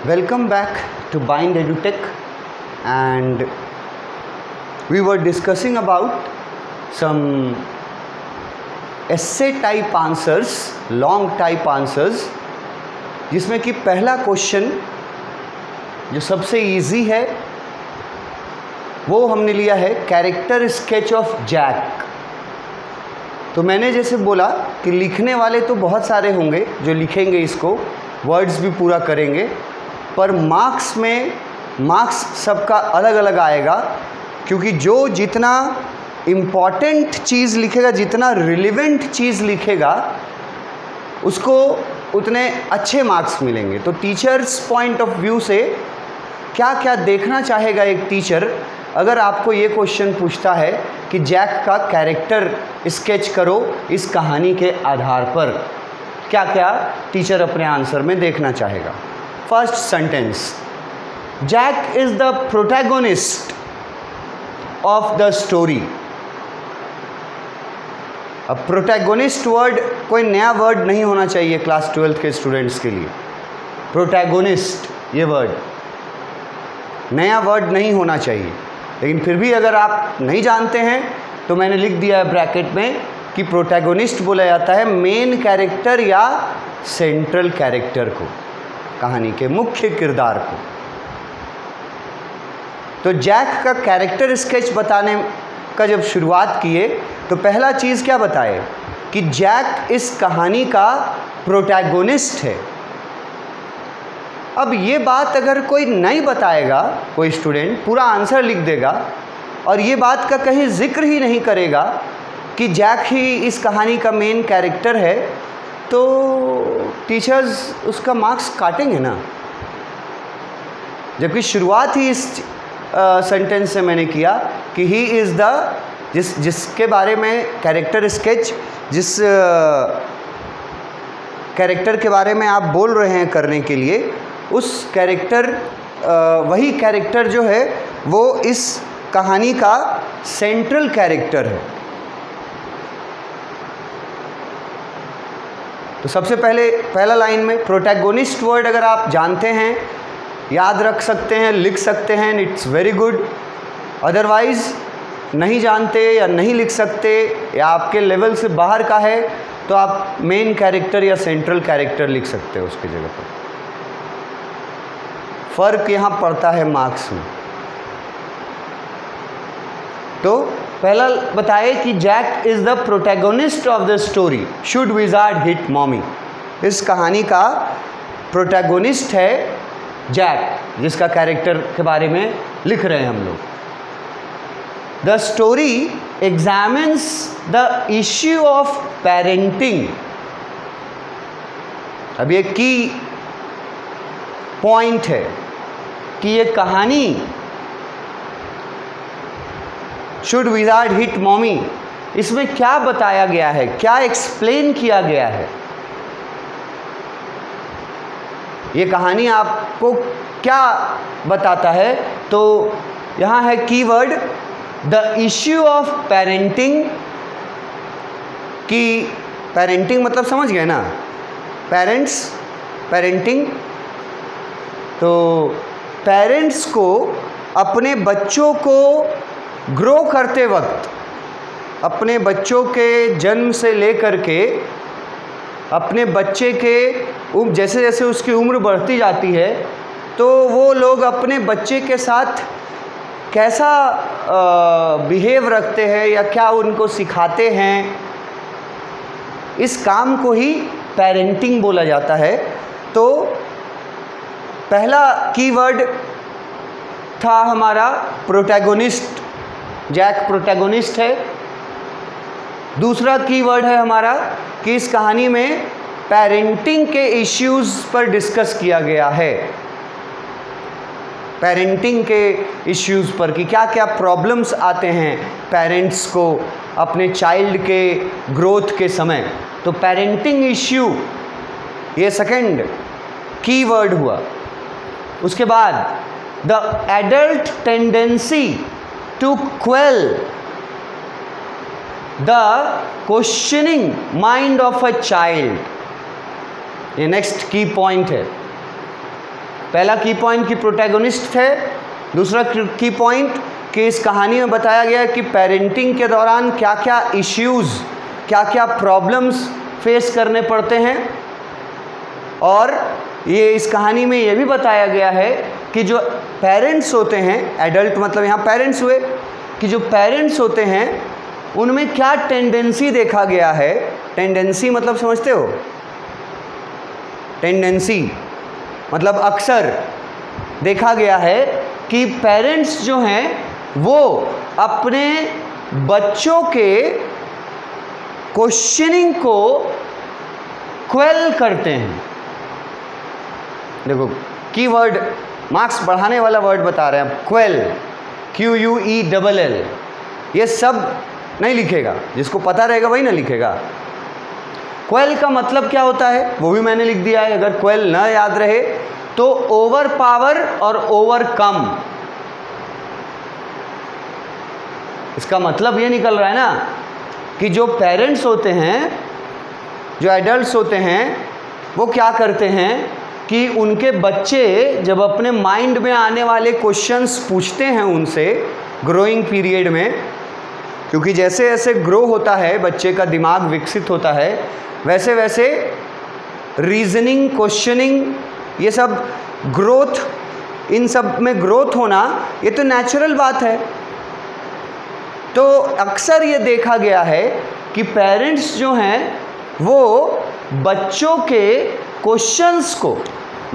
Welcome back to Bind EduTech, and we were discussing about some essay type answers, long type answers, जिसमें कि पहला question जो सबसे easy है वो हमने लिया है कैरेक्टर स्केच ऑफ जैक। तो मैंने जैसे बोला कि लिखने वाले तो बहुत सारे होंगे जो लिखेंगे, इसको वर्ड्स भी पूरा करेंगे, पर मार्क्स सबका अलग अलग आएगा, क्योंकि जो जितना इम्पॉर्टेंट चीज़ लिखेगा, जितना रिलेवेंट चीज़ लिखेगा, उसको उतने अच्छे मार्क्स मिलेंगे। तो टीचर्स पॉइंट ऑफ व्यू से क्या क्या देखना चाहेगा एक टीचर, अगर आपको ये क्वेश्चन पूछता है कि जैक का कैरेक्टर स्केच करो इस कहानी के आधार पर, क्या क्या टीचर अपने आंसर में देखना चाहेगा। First sentence, Jack is the protagonist of the story. अब प्रोटैगोनिस्ट वर्ड कोई नया वर्ड नहीं होना चाहिए क्लास 12th के स्टूडेंट्स के लिए। प्रोटैगोनिस्ट ये वर्ड नया वर्ड नहीं होना चाहिए, लेकिन फिर भी अगर आप नहीं जानते हैं तो मैंने लिख दिया है ब्रैकेट में कि प्रोटैगोनिस्ट बोला जाता है मेन कैरेक्टर या सेंट्रल कैरेक्टर को, कहानी के मुख्य किरदार को। तो जैक का कैरेक्टर स्केच बताने का जब शुरुआत किए तो पहला चीज़ क्या बताए कि जैक इस कहानी का प्रोटैगोनिस्ट है। अब ये बात अगर कोई नहीं बताएगा, कोई स्टूडेंट पूरा आंसर लिख देगा और ये बात का कहीं जिक्र ही नहीं करेगा कि जैक ही इस कहानी का मेन कैरेक्टर है, तो टीचर्स उसका मार्क्स काटेंगे ना। जबकि शुरुआत ही इस सेंटेंस से मैंने किया कि ही इज़ द, जिसके बारे में कैरेक्टर स्केच, जिस कैरेक्टर के बारे में आप बोल रहे हैं करने के लिए, उस कैरेक्टर, वही कैरेक्टर जो है वो इस कहानी का सेंट्रल कैरेक्टर है। तो सबसे पहले पहला लाइन में प्रोटैगोनिस्ट वर्ड अगर आप जानते हैं, याद रख सकते हैं, लिख सकते हैं, इट्स वेरी गुड। अदरवाइज़ नहीं जानते या नहीं लिख सकते या आपके लेवल से बाहर का है तो आप मेन कैरेक्टर या सेंट्रल कैरेक्टर लिख सकते हो उसकी जगह पर। फ़र्क यहाँ पड़ता है मार्क्स में। तो पहला बताए कि Jack is the protagonist of the story, should wizard hit mommy. इस कहानी का प्रोटैगोनिस्ट है जैक, जिसका कैरेक्टर के बारे में लिख रहे हैं हम लोग। The story examines the issue of parenting. अब ये की पॉइंट है कि ये कहानी शुड विज़ार्ड हिट मॉमी, इसमें क्या बताया गया है, क्या एक्सप्लेन किया गया है। ये कहानी आपको क्या बताता है, तो यहाँ है keyword the issue of parenting. कि पेरेंटिंग मतलब समझ गए ना, पेरेंट्स, पेरेंटिंग। तो पेरेंट्स को अपने बच्चों को ग्रो करते वक्त, अपने बच्चों के जन्म से लेकर के अपने बच्चे के जैसे जैसे उसकी उम्र बढ़ती जाती है, तो वो लोग अपने बच्चे के साथ कैसा बिहेव रखते हैं या क्या उनको सिखाते हैं, इस काम को ही पेरेंटिंग बोला जाता है। तो पहला कीवर्ड था हमारा प्रोटैगोनिस्ट, जैक प्रोटैगोनिस्ट है। दूसरा कीवर्ड है हमारा कि इस कहानी में पेरेंटिंग के इश्यूज़ पर डिस्कस किया गया है। पेरेंटिंग के इश्यूज़ पर कि क्या क्या प्रॉब्लम्स आते हैं पेरेंट्स को अपने चाइल्ड के ग्रोथ के समय। तो पेरेंटिंग इश्यू ये सेकंड कीवर्ड हुआ। उसके बाद the adult tendency to quell the questioning mind of a child, ये नेक्स्ट की पॉइंट है। पहला की पॉइंट कि प्रोटैगोनिस्ट थे, दूसरा की पॉइंट कि इस कहानी में बताया गया है कि पेरेंटिंग के दौरान क्या क्या इश्यूज़, क्या क्या प्रॉब्लम्स फेस करने पड़ते हैं, और ये इस कहानी में ये भी बताया गया है कि जो पेरेंट्स होते हैं, एडल्ट मतलब यहाँ पेरेंट्स हुए, कि जो पेरेंट्स होते हैं उनमें क्या टेंडेंसी देखा गया है। टेंडेंसी मतलब समझते हो? टेंडेंसी मतलब अक्सर देखा गया है कि पेरेंट्स जो हैं वो अपने बच्चों के क्वेश्चनिंग को क्वेल करते हैं। देखो कीवर्ड, मार्क्स बढ़ाने वाला वर्ड बता रहे हैं हम, क्वेल, QUELL। ये सब नहीं लिखेगा, जिसको पता रहेगा वही ना लिखेगा। क्वेल का मतलब क्या होता है वो भी मैंने लिख दिया है, अगर क्वेल ना याद रहे तो ओवर पावर और ओवरकम, इसका मतलब ये निकल रहा है ना कि जो पेरेंट्स होते हैं, जो एडल्ट्स होते हैं, वो क्या करते हैं कि उनके बच्चे जब अपने माइंड में आने वाले क्वेश्चंस पूछते हैं उनसे ग्रोइंग पीरियड में, क्योंकि जैसे जैसे ग्रो होता है बच्चे का दिमाग विकसित होता है, वैसे वैसे रीजनिंग, क्वेश्चनिंग, ये सब ग्रोथ, इन सब में ग्रोथ होना ये तो नेचुरल बात है। तो अक्सर ये देखा गया है कि पेरेंट्स जो हैं वो बच्चों के क्वेश्चंस को,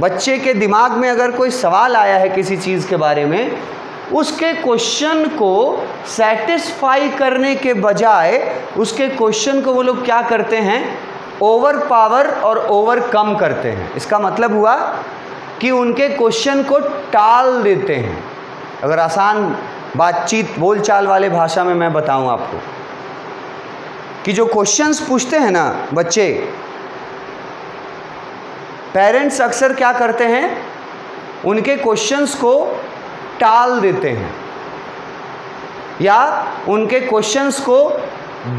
बच्चे के दिमाग में अगर कोई सवाल आया है किसी चीज़ के बारे में, उसके क्वेश्चन को सेटिस्फाई करने के बजाय उसके क्वेश्चन को वो लोग क्या करते हैं, ओवर पावर और ओवरकम करते हैं। इसका मतलब हुआ कि उनके क्वेश्चन को टाल देते हैं। अगर आसान बातचीत बोलचाल वाले भाषा में मैं बताऊं आपको कि जो क्वेश्चंस पूछते हैं ना बच्चे, पेरेंट्स अक्सर क्या करते हैं, उनके क्वेश्चंस को टाल देते हैं या उनके क्वेश्चंस को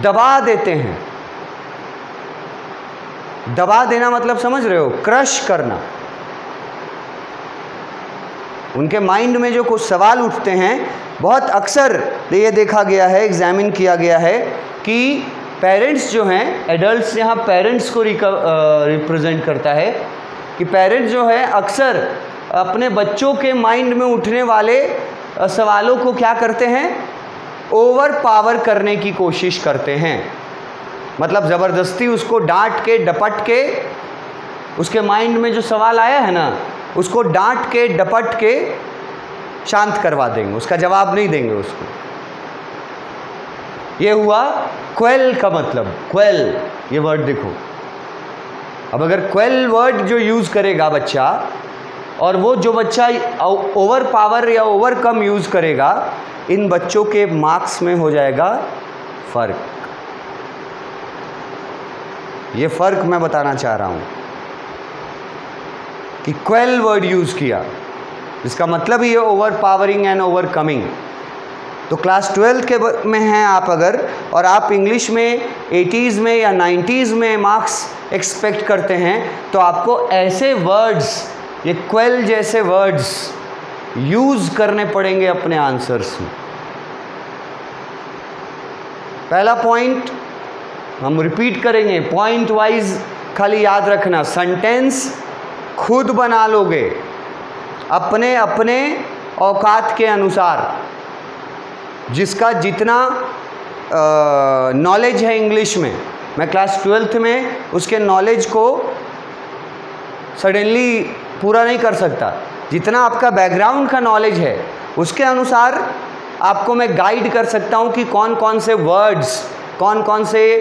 दबा देते हैं। दबा देना मतलब समझ रहे हो, क्रश करना। उनके माइंड में जो कुछ सवाल उठते हैं, बहुत अक्सर ये देखा गया है, एग्जामिन किया गया है कि पेरेंट्स जो हैं, एडल्ट्स यहाँ पेरेंट्स को रिप्रेजेंट करता है, कि पेरेंट्स जो है अक्सर अपने बच्चों के माइंड में उठने वाले सवालों को क्या करते हैं, ओवर पावर करने की कोशिश करते हैं। मतलब ज़बरदस्ती उसको डांट के डपट के, उसके माइंड में जो सवाल आया है ना, उसको डांट के डपट के शांत करवा देंगे, उसका जवाब नहीं देंगे उसको। ये हुआ क्वेल का मतलब। क्वेल ये वर्ड देखो, अब अगर क्वेल वर्ड जो यूज़ करेगा बच्चा, और वो जो बच्चा ओवर पावर या ओवरकम यूज़ करेगा, इन बच्चों के मार्क्स में हो जाएगा फ़र्क। ये फ़र्क मैं बताना चाह रहा हूँ कि क्वेल वर्ड यूज़ किया, इसका मतलब ही है over powering and over coming. तो क्लास 12 के में हैं आप अगर, और आप इंग्लिश में 80s में या 90s में मार्क्स एक्सपेक्ट करते हैं, तो आपको ऐसे वर्ड्स, ये क्वेल जैसे वर्ड्स यूज़ करने पड़ेंगे अपने आंसर्स में। पहला पॉइंट हम रिपीट करेंगे, पॉइंट वाइज खाली याद रखना। सेंटेंस खुद बना लोगे अपने अपने औकात के अनुसार, जिसका जितना नॉलेज है इंग्लिश में। मैं क्लास 12th में उसके नॉलेज को सडनली पूरा नहीं कर सकता, जितना आपका बैकग्राउंड का नॉलेज है उसके अनुसार आपको मैं गाइड कर सकता हूँ कि कौन कौन से वर्ड्स, कौन कौन से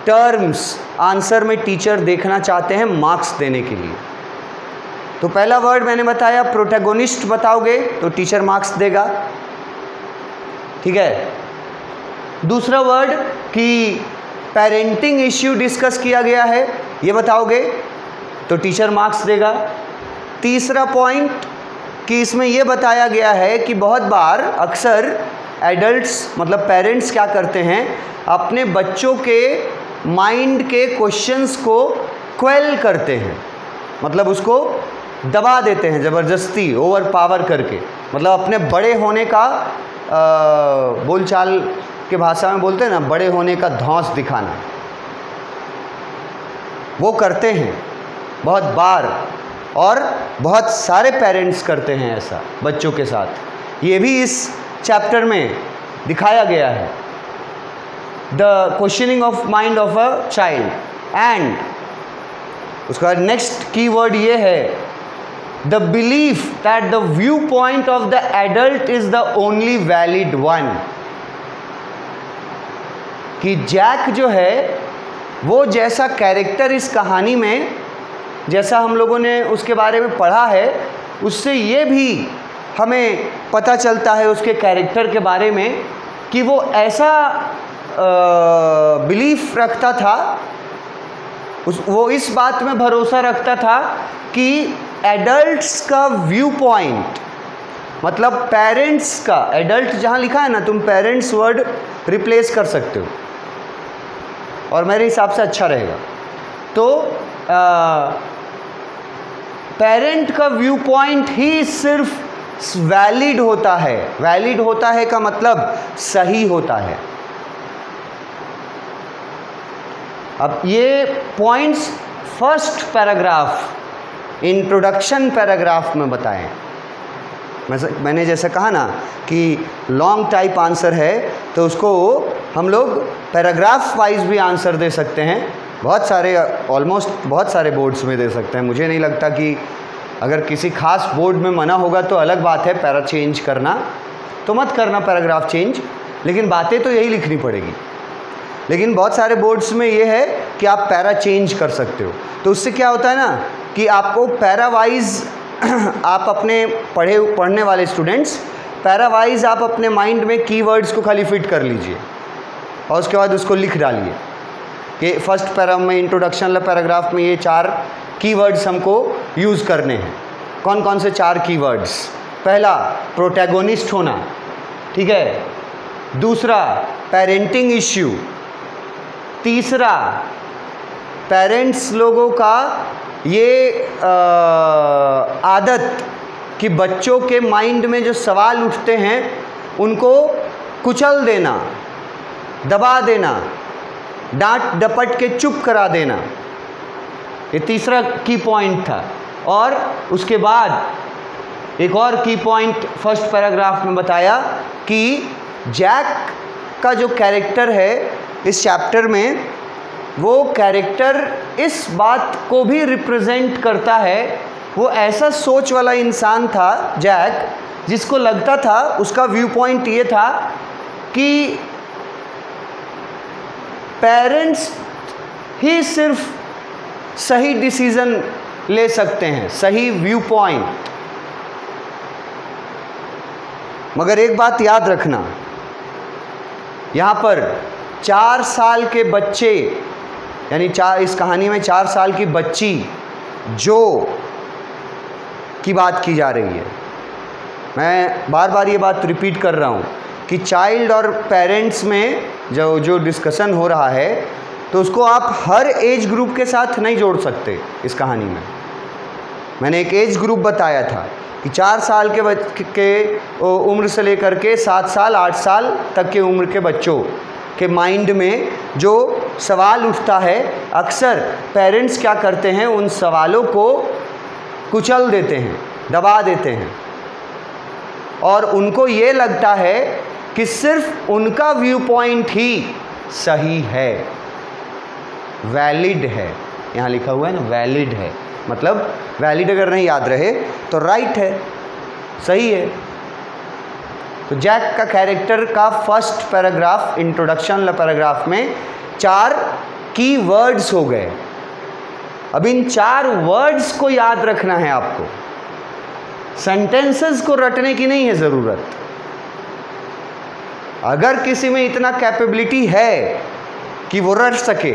टर्म्स आंसर में टीचर देखना चाहते हैं मार्क्स देने के लिए। तो पहला वर्ड मैंने बताया प्रोटैगोनिस्ट, बताओगे तो टीचर मार्क्स देगा, ठीक है। दूसरा वर्ड कि पेरेंटिंग इश्यू डिस्कस किया गया है, ये बताओगे तो टीचर मार्क्स देगा। तीसरा पॉइंट कि इसमें ये बताया गया है कि बहुत बार अक्सर एडल्ट्स मतलब पेरेंट्स क्या करते हैं, अपने बच्चों के माइंड के क्वेश्चंस को क्वेल करते हैं, मतलब उसको दबा देते हैं ज़बरदस्ती, ओवर पावर करके, मतलब अपने बड़े होने का बोलचाल के भाषा में बोलते हैं ना, बड़े होने का धौंस दिखाना, वो करते हैं बहुत बार, और बहुत सारे पेरेंट्स करते हैं ऐसा बच्चों के साथ। ये भी इस चैप्टर में दिखाया गया है, the questioning of mind of a child. And उसका नेक्स्ट कीवर्ड ये है, the belief that the view point of the adult is the only valid one. कि जैक जो है वो जैसा कैरेक्टर इस कहानी में, जैसा हम लोगों ने उसके बारे में पढ़ा है, उससे ये भी हमें पता चलता है उसके कैरेक्टर के बारे में कि वो ऐसा बिलीफ रखता था, वो इस बात में भरोसा रखता था कि एडल्ट्स का व्यू पॉइंट, मतलब पेरेंट्स का, एडल्ट जहाँ लिखा है ना, तुम पेरेंट्स वर्ड रिप्लेस कर सकते हो और मेरे हिसाब से अच्छा रहेगा। तो पेरेंट का व्यू पॉइंट ही सिर्फ वैलिड होता है। वैलिड होता है का मतलब सही होता है। अब ये points first paragraph, introduction paragraph में बताएं। मैंने जैसे कहा ना कि लॉन्ग टाइप आंसर है, तो उसको हम लोग पैराग्राफ वाइज भी आंसर दे सकते हैं। बहुत सारे, ऑलमोस्ट बहुत सारे बोर्ड्स में दे सकते हैं। मुझे नहीं लगता कि अगर किसी खास बोर्ड में मना होगा तो अलग बात है, पैरा चेंज करना तो मत करना, पैराग्राफ चेंज, लेकिन बातें तो यही लिखनी पड़ेगी। लेकिन बहुत सारे बोर्ड्स में ये है कि आप पैरा चेंज कर सकते हो। तो उससे क्या होता है ना कि आपको पैरा वाइज आप अपने पढ़ने वाले स्टूडेंट्स, पैरा वाइज आप अपने माइंड में कीवर्ड्स को खाली फिट कर लीजिए और उसके बाद उसको लिख डालिए कि फर्स्ट पैरा में, इंट्रोडक्शन पैराग्राफ में ये 4 कीवर्ड्स हमको यूज़ करने हैं। कौन कौन से 4 कीवर्ड्स? पहला, प्रोटैगोनिस्ट होना, ठीक है। दूसरा, पेरेंटिंग इश्यू। तीसरा, पेरेंट्स लोगों का ये आदत कि बच्चों के माइंड में जो सवाल उठते हैं उनको कुचल देना, दबा देना, डांट डपट के चुप करा देना। ये तीसरा की पॉइंट था। और उसके बाद एक और की पॉइंट फर्स्ट पैराग्राफ में बताया कि जैक का जो कैरेक्टर है इस चैप्टर में, वो कैरेक्टर इस बात को भी रिप्रेजेंट करता है। वो ऐसा सोच वाला इंसान था जैक, जिसको लगता था, उसका व्यू पॉइंट ये था कि पेरेंट्स ही सिर्फ सही डिसीजन ले सकते हैं, सही व्यू पॉइंट। मगर एक बात याद रखना, यहाँ पर 4 साल के बच्चे, यानी इस कहानी में 4 साल की बच्ची जो की बात की जा रही है। मैं बार बार ये बात रिपीट कर रहा हूँ कि चाइल्ड और पेरेंट्स में जो डिस्कशन हो रहा है, तो उसको आप हर एज ग्रुप के साथ नहीं जोड़ सकते। इस कहानी में मैंने एक एज ग्रुप बताया था कि 4 साल के उम्र से लेकर के 7 साल 8 साल तक के उम्र के बच्चों के माइंड में जो सवाल उठता है, अक्सर पेरेंट्स क्या करते हैं, उन सवालों को कुचल देते हैं, दबा देते हैं, और उनको ये लगता है कि सिर्फ उनका व्यू पॉइंट ही सही है, वैलिड है। यहाँ लिखा हुआ है ना, वैलिड है, मतलब वैलिड अगर नहीं याद रहे तो राइट है, सही है। तो जैक का कैरेक्टर का फर्स्ट पैराग्राफ, इंट्रोडक्शन पैराग्राफ में 4 की वर्ड्स हो गए। अब इन 4 वर्ड्स को याद रखना है आपको, सेंटेंसेस को रटने की नहीं है ज़रूरत। अगर किसी में इतना कैपेबिलिटी है कि वो रट सके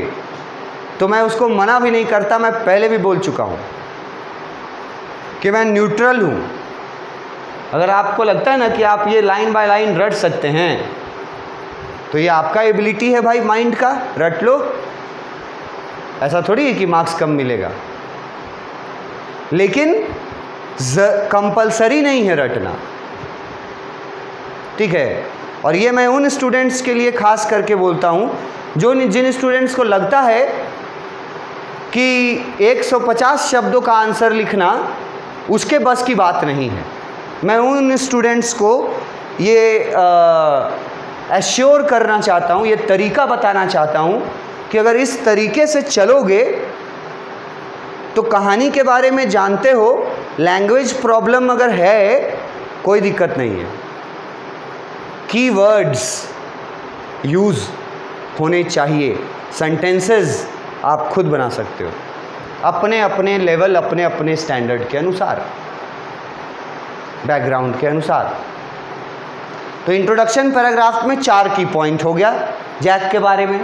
तो मैं उसको मना भी नहीं करता। मैं पहले भी बोल चुका हूँ कि मैं न्यूट्रल हूँ। अगर आपको लगता है ना कि आप ये लाइन बाय लाइन रट सकते हैं, तो ये आपका एबिलिटी है भाई, माइंड का, रट लो। ऐसा थोड़ी है कि मार्क्स कम मिलेगा। लेकिन कंपलसरी नहीं है रटना, ठीक है। और ये मैं उन स्टूडेंट्स के लिए खास करके बोलता हूँ जिन स्टूडेंट्स को लगता है कि 150 शब्दों का आंसर लिखना उसके बस की बात नहीं है। मैं उन स्टूडेंट्स को ये एश्योर करना चाहता हूँ, ये तरीका बताना चाहता हूँ कि अगर इस तरीके से चलोगे तो कहानी के बारे में जानते हो, लैंग्वेज प्रॉब्लम अगर है कोई दिक्कत नहीं है, कीवर्ड्स यूज़ होने चाहिए, सेंटेंसेस आप खुद बना सकते हो अपने अपने लेवल, अपने अपने स्टैंडर्ड के अनुसार, बैकग्राउंड के अनुसार। तो इंट्रोडक्शन पैराग्राफ में 4 की पॉइंट हो गया जैक के बारे में,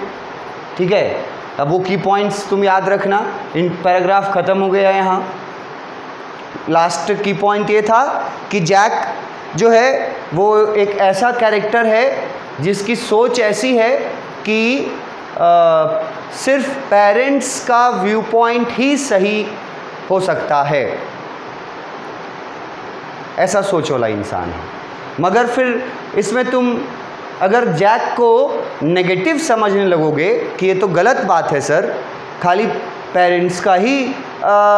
ठीक है। अब वो की पॉइंट्स तुम याद रखना, इन पैराग्राफ ख़त्म हो गया यहाँ। लास्ट की पॉइंट ये था कि जैक जो है वो एक ऐसा कैरेक्टर है जिसकी सोच ऐसी है कि सिर्फ पेरेंट्स का व्यू पॉइंट ही सही हो सकता है, ऐसा सोच वाला इंसान है। मगर फिर इसमें तुम अगर जैक को नेगेटिव समझने लगोगे कि ये तो गलत बात है सर, खाली पेरेंट्स का ही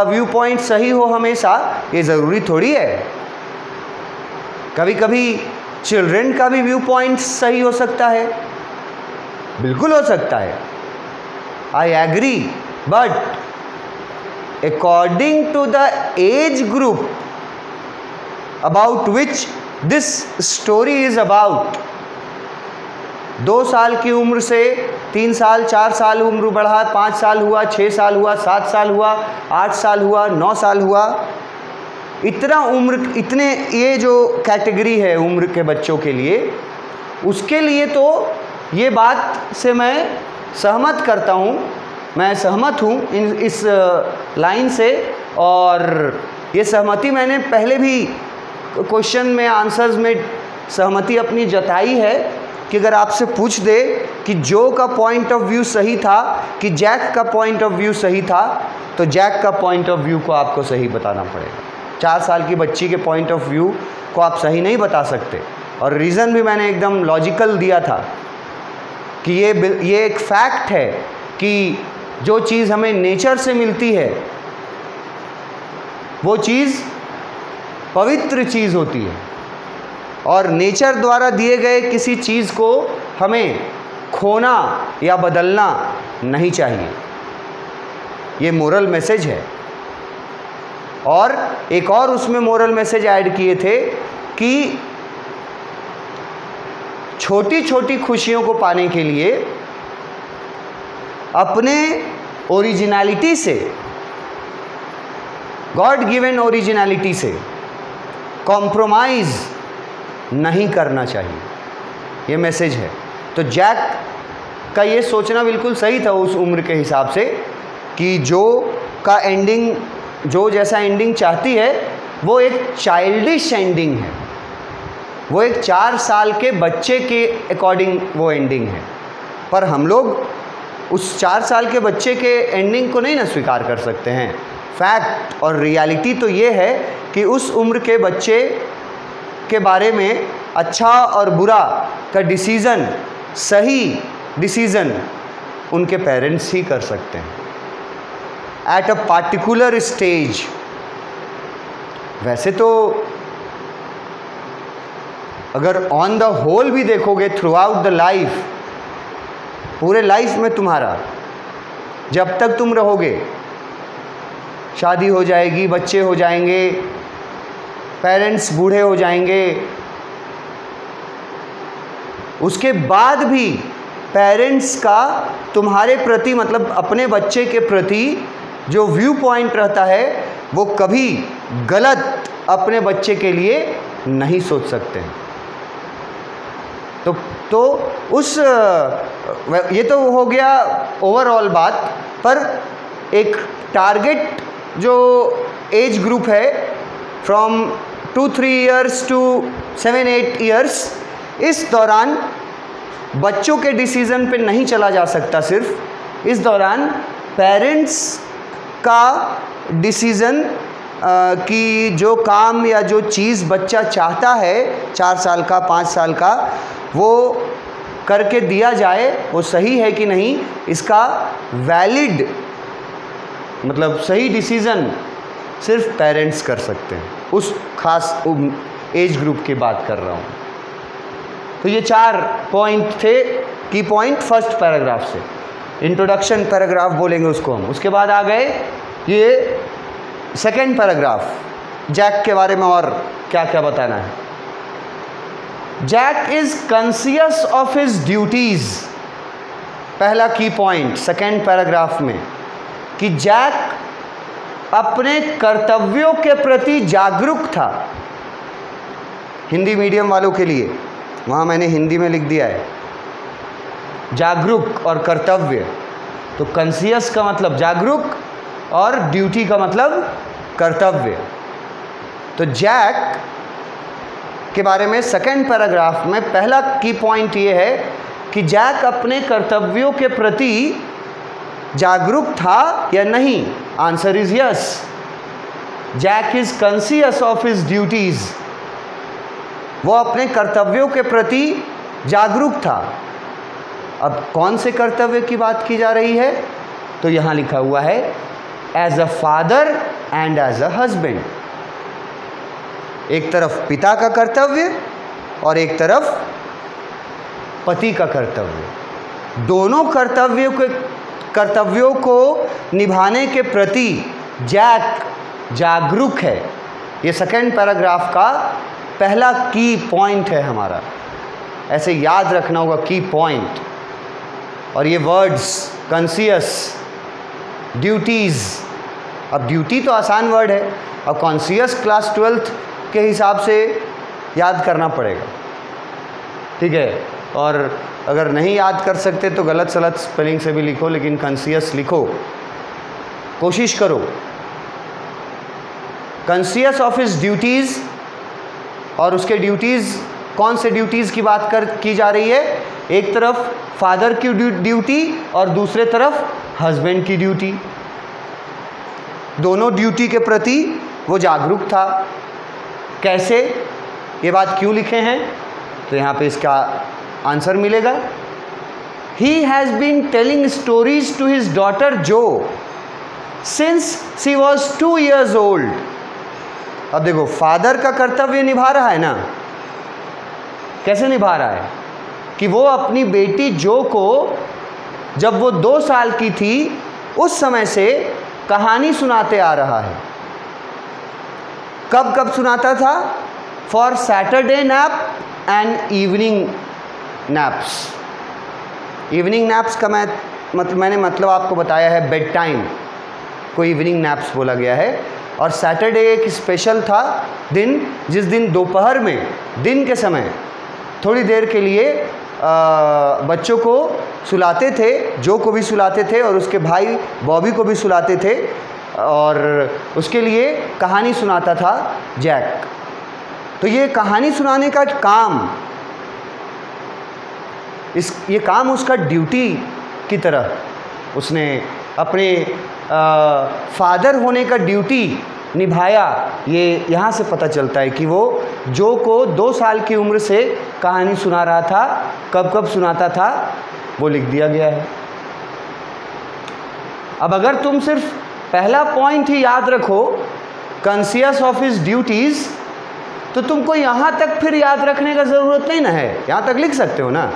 व्यू पॉइंट सही हो हमेशा, ये ज़रूरी थोड़ी है। कभी कभी चिल्ड्रन का भी व्यू पॉइंट सही हो सकता है, बिल्कुल हो सकता है, I agree, but according to the age group about which this story is about, 2 साल की उम्र से 3 साल 4 साल उम्र बढ़ा, 5 साल हुआ, 6 साल हुआ, 7 साल हुआ, 8 साल हुआ, 9 साल हुआ, इतना उम्र, इतने ये जो कैटेगरी है उम्र के बच्चों के लिए, उसके लिए तो ये बात से मैं सहमत करता हूँ, मैं सहमत हूँ इस लाइन से। और ये सहमति मैंने पहले भी क्वेश्चन में, आंसर्स में सहमति अपनी जताई है कि अगर आपसे पूछ दे कि जो का पॉइंट ऑफ व्यू सही था कि जैक का पॉइंट ऑफ व्यू सही था, तो जैक का पॉइंट ऑफ व्यू को आपको सही बताना पड़ेगा। 4 साल की बच्ची के पॉइंट ऑफ व्यू को आप सही नहीं बता सकते। और रीज़न भी मैंने एकदम लॉजिकल दिया था कि ये एक फैक्ट है कि जो चीज़ हमें नेचर से मिलती है वो चीज़ पवित्र चीज़ होती है, और नेचर द्वारा दिए गए किसी चीज़ को हमें खोना या बदलना नहीं चाहिए। ये मोरल मैसेज है। और एक और उसमें मोरल मैसेज ऐड किए थे कि छोटी छोटी खुशियों को पाने के लिए अपने ओरिजिनलिटी से, गॉड गिवन ओरिजिनलिटी से कॉम्प्रोमाइज़ नहीं करना चाहिए, ये मैसेज है। तो जैक का ये सोचना बिल्कुल सही था उस उम्र के हिसाब से कि जो का एंडिंग, जो जैसा एंडिंग चाहती है वो एक चाइल्डिश एंडिंग है, वो एक 4 साल के बच्चे के अकॉर्डिंग वो एंडिंग है। पर हम लोग उस 4 साल के बच्चे के एंडिंग को नहीं ना स्वीकार कर सकते हैं। फैक्ट और रियलिटी तो ये है कि उस उम्र के बच्चे के बारे में अच्छा और बुरा का डिसीज़न, सही डिसीज़न उनके पेरेंट्स ही कर सकते हैं एट अ पार्टिकुलर स्टेज। वैसे तो अगर ऑन द होल भी देखोगे थ्रू आउट द लाइफ, पूरे लाइफ में तुम्हारा जब तक तुम रहोगे, शादी हो जाएगी, बच्चे हो जाएंगे, पेरेंट्स बूढ़े हो जाएंगे, उसके बाद भी पेरेंट्स का तुम्हारे प्रति, मतलब अपने बच्चे के प्रति जो व्यू पॉइंट रहता है वो कभी गलत अपने बच्चे के लिए नहीं सोच सकते हैं। तो उस ये तो हो गया ओवरऑल बात, पर एक टारगेट जो एज ग्रुप है फ्रॉम 2-3 ईयर्स टू 7-8 ईयर्स, इस दौरान बच्चों के डिसीज़न पे नहीं चला जा सकता। सिर्फ इस दौरान पेरेंट्स का डिसीज़न कि जो काम या जो चीज़ बच्चा चाहता है 4 साल का 5 साल का, वो करके दिया जाए, वो सही है कि नहीं, इसका वैलिड मतलब सही डिसीज़न सिर्फ पेरेंट्स कर सकते हैं। उस खास एज ग्रुप की बात कर रहा हूँ। तो ये 4 पॉइंट थे, की पॉइंट फर्स्ट पैराग्राफ से। इंट्रोडक्शन पैराग्राफ बोलेंगे उसको हम। उसके बाद आ गए ये सेकेंड पैराग्राफ, जैक के बारे में और क्या क्या बताना है। Jack is conscious of his duties. पहला की पॉइंट सेकेंड पैराग्राफ में कि जैक अपने कर्तव्यों के प्रति जागरूक था। हिंदी मीडियम वालों के लिए वहाँ मैंने हिंदी में लिख दिया है जागरूक और कर्तव्य। तो कॉन्शियस का मतलब जागरूक और ड्यूटी का मतलब कर्तव्य। तो जैक के बारे में सेकेंड पैराग्राफ में पहला की पॉइंट ये है कि जैक अपने कर्तव्यों के प्रति जागरूक था या नहीं। Answer is yes. Jack is conscious of his duties. वो अपने कर्तव्यों के प्रति जागरूक था। अब कौन से कर्तव्य की बात की जा रही है? तो यहाँ लिखा हुआ है as a father and as a husband. एक तरफ पिता का कर्तव्य और एक तरफ पति का कर्तव्य। दोनों कर्तव्यों को निभाने के प्रति जैक जागरूक है। ये सेकेंड पैराग्राफ का पहला की पॉइंट है हमारा। ऐसे याद रखना होगा की पॉइंट। और ये वर्ड्स कॉन्शियस, ड्यूटीज़, अब ड्यूटी तो आसान वर्ड है, अब कॉन्शियस क्लास 12th के हिसाब से याद करना पड़ेगा, ठीक है। और अगर नहीं याद कर सकते तो गलत सलत स्पेलिंग से भी लिखो, लेकिन कॉन्शियस लिखो, कोशिश करो। कॉन्शियस ऑफ हिज ड्यूटीज़, और उसके ड्यूटीज़ कौन से ड्यूटीज़ की बात की जा रही है? एक तरफ फादर की ड्यूटी और दूसरे तरफ हस्बैंड की ड्यूटी। दोनों ड्यूटी के प्रति वो जागरूक था। कैसे? ये बात क्यों लिखे हैं? तो यहाँ पे इसका आंसर मिलेगा। He has been telling stories to his daughter जो since she was 2 years old। अब देखो, फादर का कर्तव्य निभा रहा है ना। कैसे निभा रहा है? कि वो अपनी बेटी जो को जब वो 2 साल की थी उस समय से कहानी सुनाते आ रहा है। कब कब सुनाता था? For Saturday nap and evening naps. Evening naps का मैंने मतलब आपको बताया है बेड टाइम को इवनिंग नैप्स बोला गया है। और सैटरडे एक स्पेशल था दिन, जिस दिन दोपहर में, दिन के समय थोड़ी देर के लिए बच्चों को सुलाते थे, जो को भी सुलाते थे और उसके भाई बॉबी को भी सुलाते थे, और उसके लिए कहानी सुनाता था जैक। तो ये कहानी सुनाने का काम, ये काम उसका ड्यूटी की तरह उसने अपने फादर होने का ड्यूटी निभाया। ये यहाँ से पता चलता है कि वो जो को 2 साल की उम्र से कहानी सुना रहा था। कब कब सुनाता था वो लिख दिया गया है। अब अगर तुम सिर्फ पहला पॉइंट ही याद रखो, कॉन्शियस ऑफ हिज ड्यूटीज़, तो तुमको यहाँ तक फिर याद रखने का ज़रूरत नहीं ना है, यहाँ तक लिख सकते हो ना।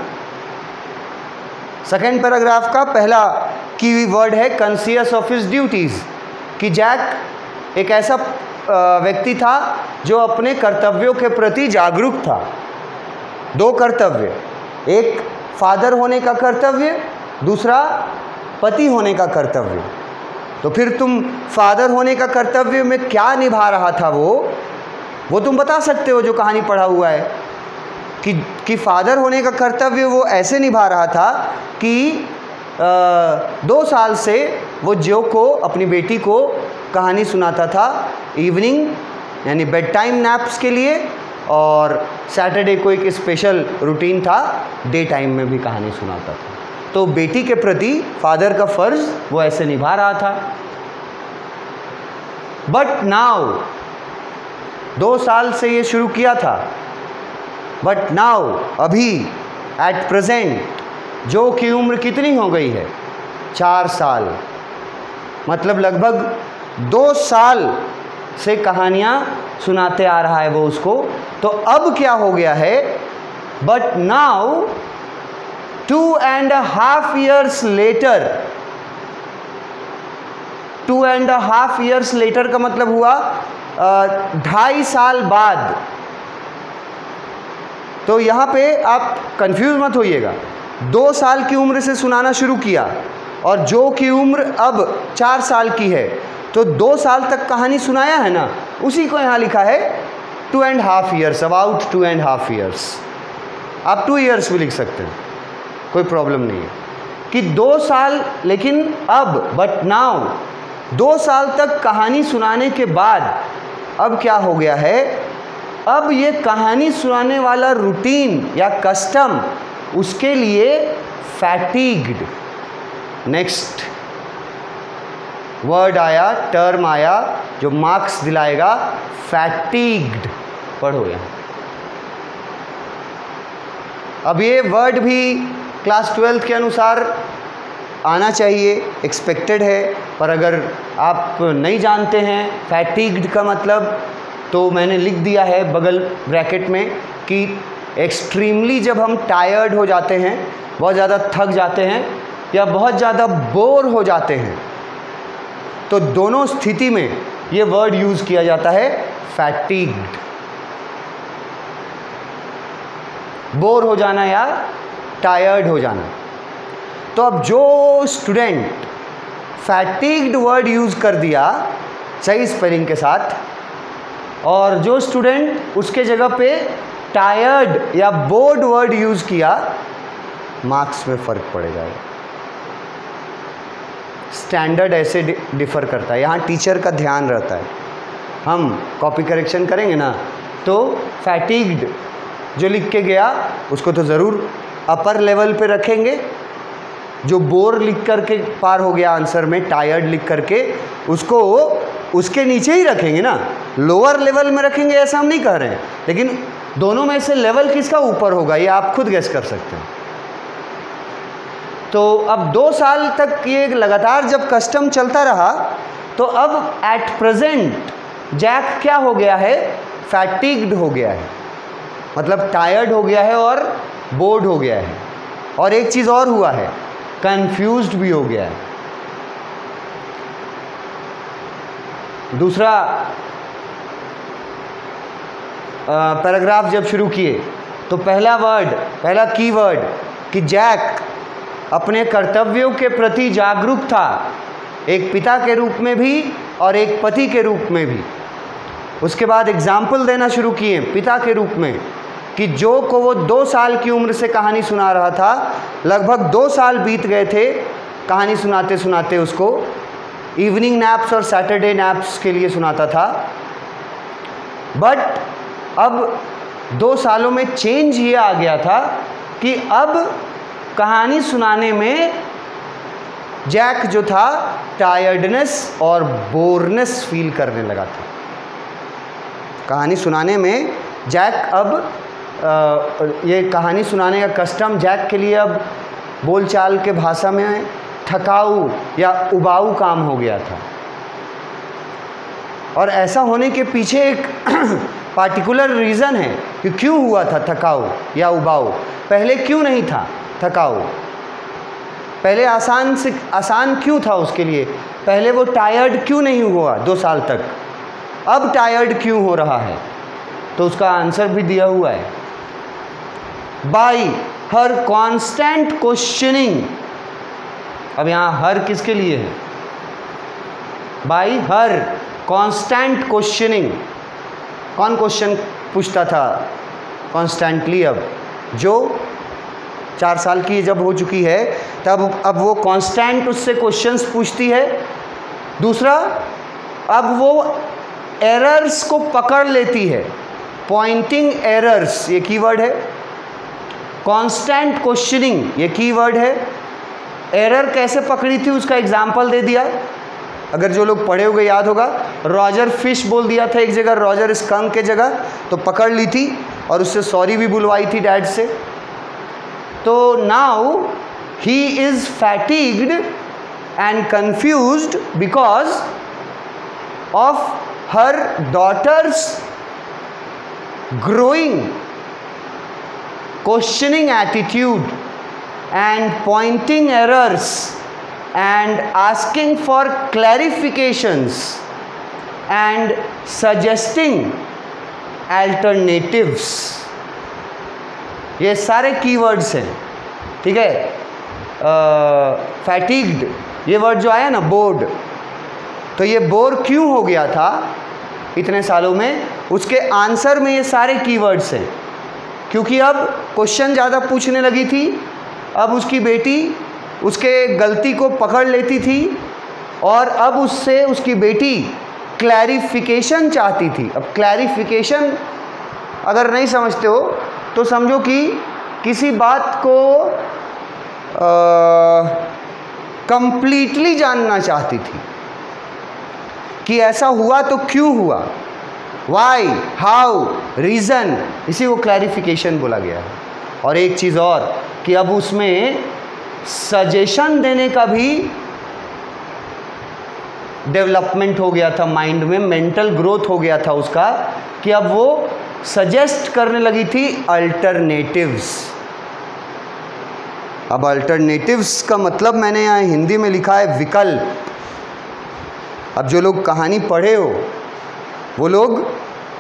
सेकेंड पैराग्राफ का पहला की वर्ड है कॉन्शियस ऑफ हिज ड्यूटीज़, कि जैक एक ऐसा व्यक्ति था जो अपने कर्तव्यों के प्रति जागरूक था। 2 कर्तव्य, एक फादर होने का कर्तव्य, दूसरा पति होने का कर्तव्य। तो फिर तुम फादर होने का कर्तव्य में क्या निभा रहा था वो तुम बता सकते हो जो कहानी पढ़ा हुआ है कि फादर होने का कर्तव्य वो ऐसे निभा रहा था कि 2 साल से वो जो को, अपनी बेटी को कहानी सुनाता था इवनिंग यानी बेड टाइम नैप्स के लिए, और सैटरडे को एक स्पेशल रूटीन था, डे टाइम में भी कहानी सुनाता था। तो बेटी के प्रति फादर का फ़र्ज़ वो ऐसे निभा रहा था। बट नाउ 2 साल से ये शुरू किया था, बट नाउ अभी एट प्रेजेंट जो की उम्र कितनी हो गई है? 4 साल, मतलब लगभग 2 साल से कहानियाँ सुनाते आ रहा है वो उसको। तो अब क्या हो गया है? But now 2.5 years later, 2.5 years later का मतलब हुआ 2.5 साल बाद। तो यहाँ पे आप कंफ्यूज मत होइएगा, 2 साल की उम्र से सुनाना शुरू किया और जो की उम्र अब 4 साल की है, तो 2 साल तक कहानी सुनाया है ना, उसी को यहाँ लिखा है 2.5 years, अबाउट 2.5 years। आप 2 years भी लिख सकते हैं, कोई प्रॉब्लम नहीं है कि 2 साल, लेकिन अब बट नाउ 2 साल तक कहानी सुनाने के बाद अब क्या हो गया है? अब ये कहानी सुनाने वाला रूटीन या कस्टम उसके लिए फैटिग्ड, नेक्स्ट वर्ड आया, टर्म आया जो मार्क्स दिलाएगा, फैटिग्ड। पढ़ो यहाँ। अब ये वर्ड भी क्लास 12 के अनुसार आना चाहिए, एक्सपेक्टेड है, पर अगर आप नहीं जानते हैं फैटिग्ड का मतलब, तो मैंने लिख दिया है बगल ब्रैकेट में कि एक्सट्रीमली जब हम टायर्ड हो जाते हैं, बहुत ज़्यादा थक जाते हैं या बहुत ज़्यादा बोर हो जाते हैं, तो दोनों स्थिति में ये वर्ड यूज़ किया जाता है, फैटिग्ड। बोर हो जाना या टायर्ड हो जाना। तो अब जो स्टूडेंट फैटिग्ड वर्ड यूज़ कर दिया सही स्पेलिंग के साथ, और जो स्टूडेंट उसके जगह पे टायर्ड या बोर्ड वर्ड यूज़ किया, मार्क्स में फ़र्क पड़ेगा। स्टैंडर्ड ऐसे डिफ़र करता है, यहाँ टीचर का ध्यान रहता है। हम कॉपी करेक्शन करेंगे ना, तो फैटिग्ड जो लिख के गया उसको तो ज़रूर अपर लेवल पे रखेंगे, जो बोर लिख करके पार हो गया आंसर में, टायर्ड लिख करके उसको उसके नीचे ही रखेंगे ना, लोअर लेवल में रखेंगे ऐसा हम नहीं कह रहे हैं, लेकिन दोनों में से लेवल किसका ऊपर होगा ये आप खुद गेस कर सकते हैं। तो अब 2 साल तक ये लगातार जब कस्टम चलता रहा, तो अब एट प्रेजेंट जैक क्या हो गया है? फैटिग्ड हो गया है, मतलब टायर्ड हो गया है और बोर्ड हो गया है, और एक चीज़ और हुआ है, कंफ्यूज्ड भी हो गया है। दूसरा पैराग्राफ जब शुरू किए तो पहला कीवर्ड कि जैक अपने कर्तव्यों के प्रति जागरूक था, एक पिता के रूप में भी और एक पति के रूप में भी। उसके बाद एग्जाम्पल देना शुरू किए पिता के रूप में कि जो को वो 2 साल की उम्र से कहानी सुना रहा था, लगभग 2 साल बीत गए थे कहानी सुनाते सुनाते उसको। इवनिंग नैप्स और सैटरडे नैप्स के लिए सुनाता था, बट अब 2 सालों में चेंज ये आ गया था कि अब कहानी सुनाने में जैक जो था टायर्डनेस और बोरनेस फील करने लगा था। कहानी सुनाने में जैक अब ये कहानी सुनाने का कस्टम जैक के लिए अब बोलचाल के भाषा में थकाऊ या उबाऊ काम हो गया था। और ऐसा होने के पीछे एक पार्टिकुलर रीज़न है कि क्यों हुआ था थकाऊ या उबाऊ। पहले क्यों नहीं था थकाऊ? पहले आसान क्यों था उसके लिए? पहले वो टायर्ड क्यों नहीं हुआ 2 साल तक? अब टायर्ड क्यों हो रहा है? तो उसका आंसर भी दिया हुआ है, बाय हर कांस्टेंट क्वेश्चनिंग। अब यहाँ हर किसके लिए है? बाय हर कांस्टेंट क्वेश्चनिंग। कौन क्वेश्चन पूछता था कॉन्स्टेंटली? अब जो 4 साल की जब हो चुकी है तब अब वो कांस्टेंट उससे क्वेश्चंस पूछती है। दूसरा, अब वो एरर्स को पकड़ लेती है, पॉइंटिंग एरर्स ये कीवर्ड है, कांस्टेंट क्वेश्चनिंग ये कीवर्ड है। एरर कैसे पकड़ी थी उसका एग्जाम्पल दे दिया, अगर जो लोग पढ़े होंगे याद होगा। रॉजर फिश बोल दिया था एक जगह, रॉजर स्कंक के जगह, तो पकड़ ली थी और उससे सॉरी भी बुलवाई थी डैड से। तो now he is fatigued and confused because of her daughter's growing questioning attitude and pointing errors and asking for clarifications and suggesting alternatives। ये सारे कीवर्ड्स हैं, ठीक है। फैटिग्ड ये वर्ड जो आया ना, बोर्ड, तो ये बोर क्यों हो गया था इतने सालों में, उसके आंसर में ये सारे कीवर्ड्स हैं। क्योंकि अब क्वेश्चन ज़्यादा पूछने लगी थी, अब उसकी बेटी उसके गलती को पकड़ लेती थी और अब उससे उसकी बेटी क्लैरिफिकेशन चाहती थी। अब क्लैरिफिकेशन अगर नहीं समझते हो तो समझो कि किसी बात को कंप्लीटली जानना चाहती थी कि ऐसा हुआ तो क्यों हुआ, वाई, हाउ, रीज़न, इसी को क्लैरिफिकेशन बोला गया है। और एक चीज़ और कि अब उसमें सजेशन देने का भी डेवलपमेंट हो गया था माइंड में, मेंटल ग्रोथ हो गया था उसका, कि अब वो सजेस्ट करने लगी थी अल्टरनेटिव्स। अब अल्टरनेटिव्स का मतलब मैंने यहाँ हिंदी में लिखा है विकल्प। अब जो लोग कहानी पढ़े हो वो लोग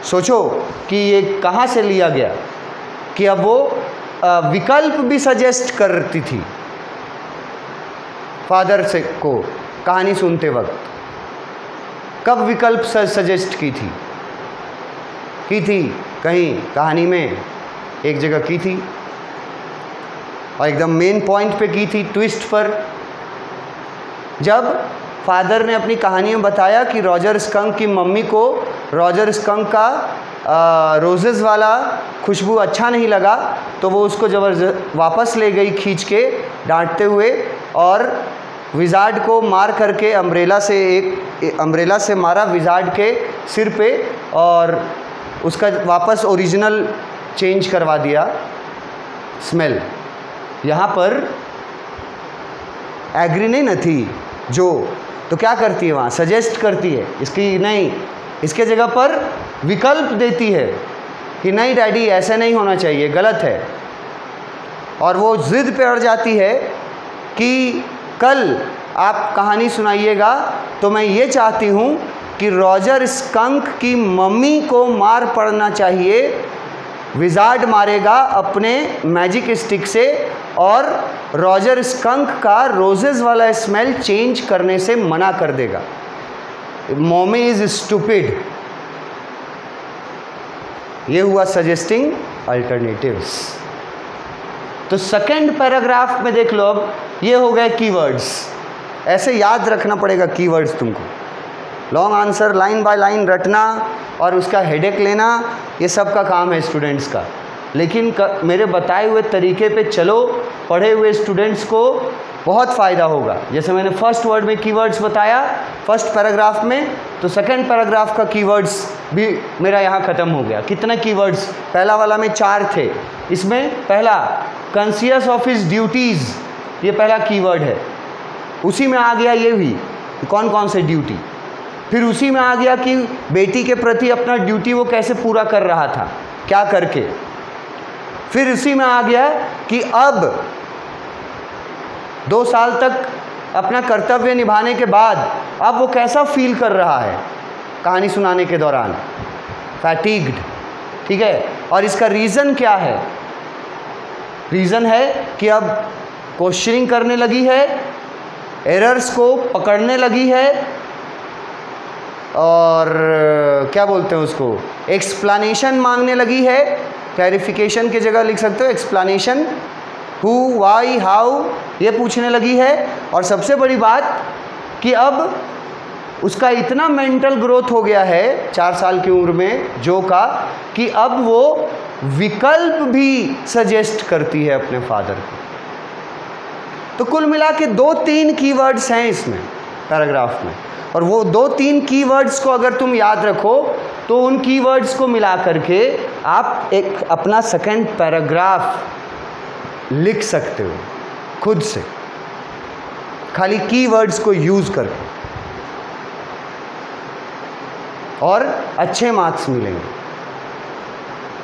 सोचो कि ये कहाँ से लिया गया, कि अब वो विकल्प भी सजेस्ट करती थी फादर से को कहानी सुनते वक्त। कब विकल्प सजेस्ट की थी कहीं कहानी में एक जगह की थी और एकदम मेन पॉइंट पे की थी, ट्विस्ट पर। जब फादर ने अपनी कहानी में बताया कि रॉजर स्कंक की मम्मी को रॉजर स्कंक का रोजेज़ वाला खुशबू अच्छा नहीं लगा, तो वो उसको ज़बरदस्त वापस ले गई खींच के डांटते हुए, और विज़ार्ड को मार करके अम्ब्रेला से मारा विज़ार्ड के सिर पे, और उसका वापस ओरिजिनल चेंज करवा दिया स्मेल। यहाँ पर एग्री नहीं न थी जो, तो क्या करती है वहाँ, सजेस्ट करती है इसकी नहीं, इसके जगह पर विकल्प देती है कि नहीं डैडी ऐसे नहीं होना चाहिए, गलत है। और वो ज़िद पे अड़ जाती है कि कल आप कहानी सुनाइएगा तो मैं ये चाहती हूँ कि रॉजर स्कंक की मम्मी को मार पड़ना चाहिए, विज़ार्ड मारेगा अपने मैजिक स्टिक से और रॉजर स्कंक का रोजेज़ वाला स्मेल चेंज करने से मना कर देगा। Mommy is stupid. ये हुआ सजेस्टिंग अल्टरनेटिव्स। तो सेकेंड पैराग्राफ में देख लो, अब ये हो गए कीवर्ड्स। ऐसे याद रखना पड़ेगा कीवर्ड्स तुमको, long answer line by line रटना और उसका हेडेक लेना, ये सब का काम है स्टूडेंट्स का। लेकिन मेरे बताए हुए तरीके पे चलो, पढ़े हुए स्टूडेंट्स को बहुत फ़ायदा होगा। जैसे मैंने फर्स्ट वर्ड में कीवर्ड्स बताया फर्स्ट पैराग्राफ में, तो सेकंड पैराग्राफ का कीवर्ड्स भी मेरा यहाँ ख़त्म हो गया। कितने कीवर्ड्स, पहला वाला में 4 थे, इसमें पहला कॉन्शियस ऑफ हिज ड्यूटीज़, ये पहला कीवर्ड है। उसी में आ गया ये भी, कौन कौन से ड्यूटी। फिर उसी में आ गया कि बेटी के प्रति अपना ड्यूटी वो कैसे पूरा कर रहा था, क्या करके। फिर उसी में आ गया कि अब 2 साल तक अपना कर्तव्य निभाने के बाद अब वो कैसा फील कर रहा है कहानी सुनाने के दौरान, फैटिग्ड, ठीक है। और इसका रीज़न क्या है, रीज़न है कि अब क्वेश्चनिंग करने लगी है, एरर्स को पकड़ने लगी है, और क्या बोलते हैं उसको, एक्सप्लेनेशन मांगने लगी है। क्लैरिफिकेशन की जगह लिख सकते हो एक्सप्लेनेशन, हु, वाई, हाउ, ये पूछने लगी है। और सबसे बड़ी बात कि अब उसका इतना मेंटल ग्रोथ हो गया है 4 साल की उम्र में जो का, कि अब वो विकल्प भी सजेस्ट करती है अपने फादर को। तो कुल मिला के 2-3 कीवर्ड्स हैं इसमें पैराग्राफ में। और वो 2-3 कीवर्ड्स को अगर तुम याद रखो तो उन कीवर्ड्स को मिला करके आप एक अपना सेकंड पैराग्राफ लिख सकते हो खुद से, खाली कीवर्ड्स को यूज करके, और अच्छे मार्क्स मिलेंगे।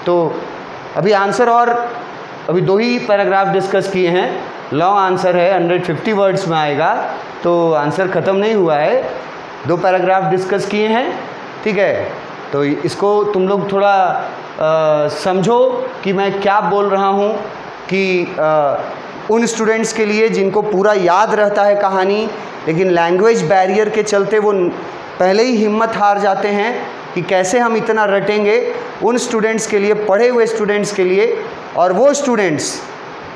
तो अभी आंसर, और अभी 2 ही पैराग्राफ डिस्कस किए हैं, लॉन्ग आंसर है 150 वर्ड्स में आएगा, तो आंसर ख़त्म नहीं हुआ है, 2 पैराग्राफ डिस्कस किए हैं, ठीक है। तो इसको तुम लोग थोड़ा समझो कि मैं क्या बोल रहा हूँ, कि उन स्टूडेंट्स के लिए जिनको पूरा याद रहता है कहानी, लेकिन लैंग्वेज बैरियर के चलते वो पहले ही हिम्मत हार जाते हैं कि कैसे हम इतना रटेंगे, उन स्टूडेंट्स के लिए, पढ़े हुए स्टूडेंट्स के लिए, और वो स्टूडेंट्स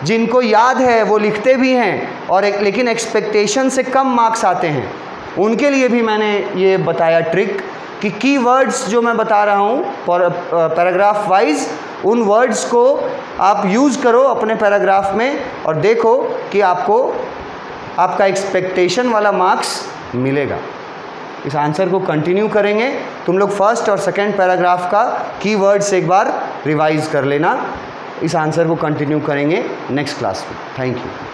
जिनको याद है वो लिखते भी हैं और लेकिन एक्सपेक्टेशन से कम मार्क्स आते हैं, उनके लिए भी मैंने ये बताया ट्रिक कि कीवर्ड्स जो मैं बता रहा हूँ पैराग्राफ वाइज, उन वर्ड्स को आप यूज़ करो अपने पैराग्राफ में और देखो कि आपको आपका एक्सपेक्टेशन वाला मार्क्स मिलेगा। इस आंसर को कंटिन्यू करेंगे। तुम लोग फर्स्ट और सेकंड पैराग्राफ का कीवर्ड्स एक बार रिवाइज कर लेना। इस आंसर को कंटिन्यू करेंगे नेक्स्ट क्लास में। Thank you.